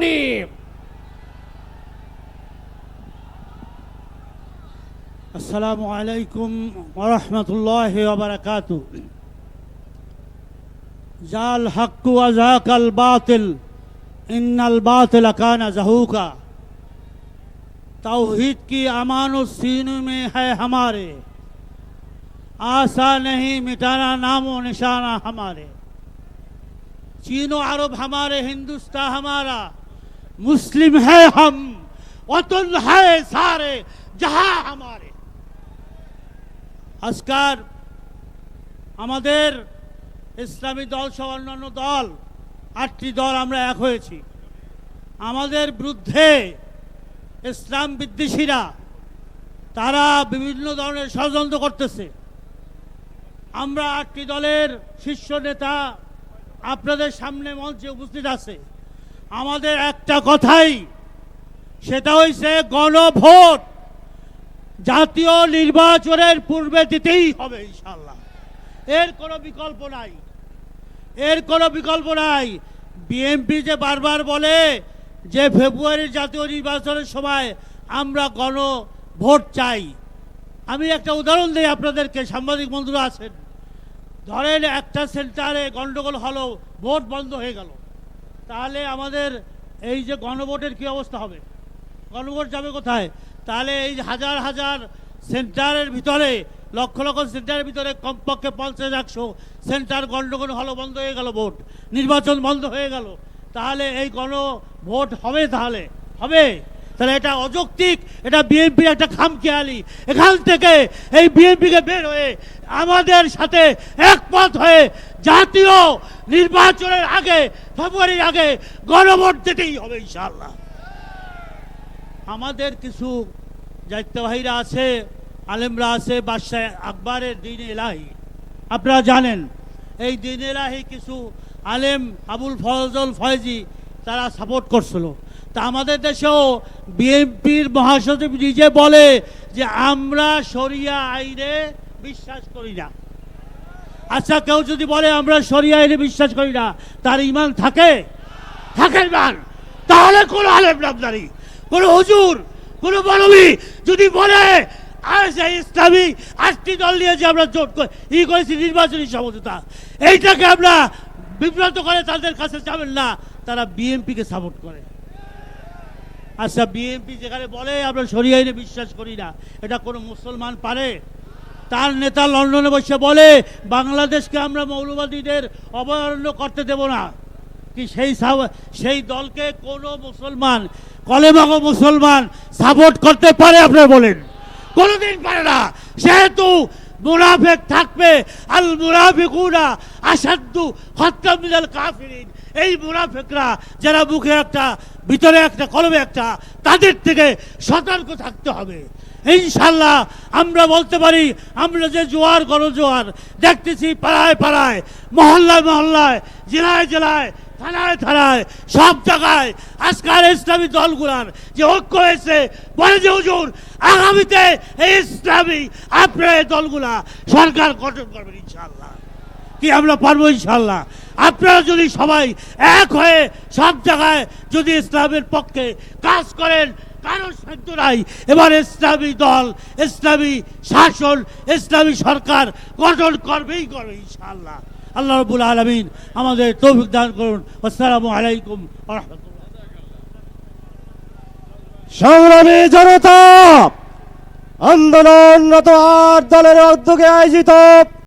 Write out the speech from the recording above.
الرجيم السلام عليكم ورحمة الله وبركاته جاء الحق وزهق الباطل إن الباطل كان زهوقا तौहीद की अमानो सीने में है हमारे आशा नहीं मिटाना नामो निशाना हमारे चीनो अरब हमारे हिंदुस्तान हमारा मुस्लिम है हम वतन है सारे जहां हमारे আজকার আমাদের ইসলামী দল সহ অন্যান্য দল 8টি দল আমরা এক হয়েছি আমাদের বিরুদ্ধে ইসলাম বিদ্বেষীরা তারা বিভিন্ন ধরনের ষড়যন্ত্র করতেছে আমরা 8টি দলের শীর্ষ নেতা আপনাদের সামনে মঞ্চে উপস্থিত আছে আমাদের একটা কথাই সেটা হইছে গণভোট জাতীয় নির্বাচনের পূর্বে দিতেই হবে ইনশাআল্লাহ এর কোনো বিকল্প নাই বিএনপি যে বারবার বলে যে ফেব্রুয়ারির জাতীয় নির্বাচনের সময় আমরা গণভোট চাই আমি একটা উদাহরণ দিই আপনাদেরকে সাংবাদিক বন্ধুরা আছেন ধরেন একটা সেন্টারে গন্ডগোল হলো ভোট বন্ধ হয়ে গেল তাহলে আমাদের এই যে গণভোটের কি অবস্থা হবে গণভোট যাবে কোথায় তাহলে এই হাজার হাজার সেন্টারের ভিতরে লক্ষ লক্ষ সেন্টারের ভিতরে কমপক্ষে 50-100 সেন্টার গন্ডগোল হলো বন্ধ হয়ে গেল ভোট নির্বাচন বন্ধ হয়ে গেল তাহলে এই গণভোট হবে তাহলে এটা অযৌক্তিক এটা বিএনপির একটা খামখেয়ালি এখান থেকে এই বিএনপিকে বের হয়ে আমাদের সাথে একমত হয়ে জাতীয় নির্বাচনের আগে ফেব্রুয়ারির আগে গণভোট দিতেই হবে ইনশাআল্লাহ আমাদের কিছু দায়িত্ববাহীরা আছে আলেমরা আছে বাদশাহ আকবরের দ্বীন ইলাহি আপনারা জানেন এই দ্বীন ইলাহি কিছু আলেম আবুল ফজল ফয়জি তারা সাপোর্ট করছিল তা আমাদের দেশেও বিএনপির মহাসচিব নিজে বলে যে আমরা শরিয়া আইনে বিশ্বাস করি না আচ্ছা কেউ যদি বলে আমরা শরিয়া আইনে বিশ্বাস করি না তার ঈমান থাকে ইমান তাহলে কোন আলেম নামদারি কোন হুজুর কোন মৌলবী যদি বলে আর সেই ইসলামী 8টি দল নিয়ে যে আমরা জোট করেছি নির্বাচনী সমঝোতা এইটাকে আমরা বিব্রত করে তাদের কাছে যাবেন না তারা বিএনপিকে সাপোর্ট করে আচ্ছা বিএনপি যেখানে বলে আমরা শরিয়া আইনে বিশ্বাস করি না এটা কোনো মুসলমান পারে তার নেতা লন্ডনে বসে বলে বাংলাদেশকে আমরা মৌলবাদীদের অভয়ারণ্য করতে দেব না কি সেই দলকে কোনো মুসলমান কলেমাগো মুসলমান সাপোর্ট করতে পারে আপনারা বলেন কোনোদিন পারে না সেহেতু মুনাফিক থাকবে আল মুনাফিকুনা আশাদ্দু খাত্তাম মিনাল কাফিরিন এই মুনাফিকরা যারা মুখে একটা ভিতরে একটা কলমে একটা তাদের থেকে সতর্ক থাকতে হবে ইনশাআল্লাহ আমরা বলতে পারি আমরা যে জোয়ার গণজোয়ার দেখতেছি পাড়ায় মহল্লায় জেলায় থানায় সব জায়গায় আজকাল ইসলামী দলগুলার যে ঐক্য হয়েছে বলে যে হুজুর আগামীতে এই ইসলামী আপনার দলগুলা সরকার গঠন করবেন ইনশাআল্লাহ কি আমরা পারবো ইনশাআল্লাহ আপনারা যদি সবাই এক হয়ে সব জায়গায় যদি ইসলামের পক্ষে কাজ করেন কারো সাধ্য নাই এবার ইসলামী দল ইসলামী শাসন ইসলামী সরকার গঠন করবে ইনশাআল্লাহ আল্লাহ রাব্বুল আলামিন আমাদের তৌফিক দান করুন আসসালামু আলাইকুম ওয়া রাহমাতুল্লাহ সংগ্রামী জনতা আন্দোলনরত 8 দলের উদ্যোগে আয়োজিত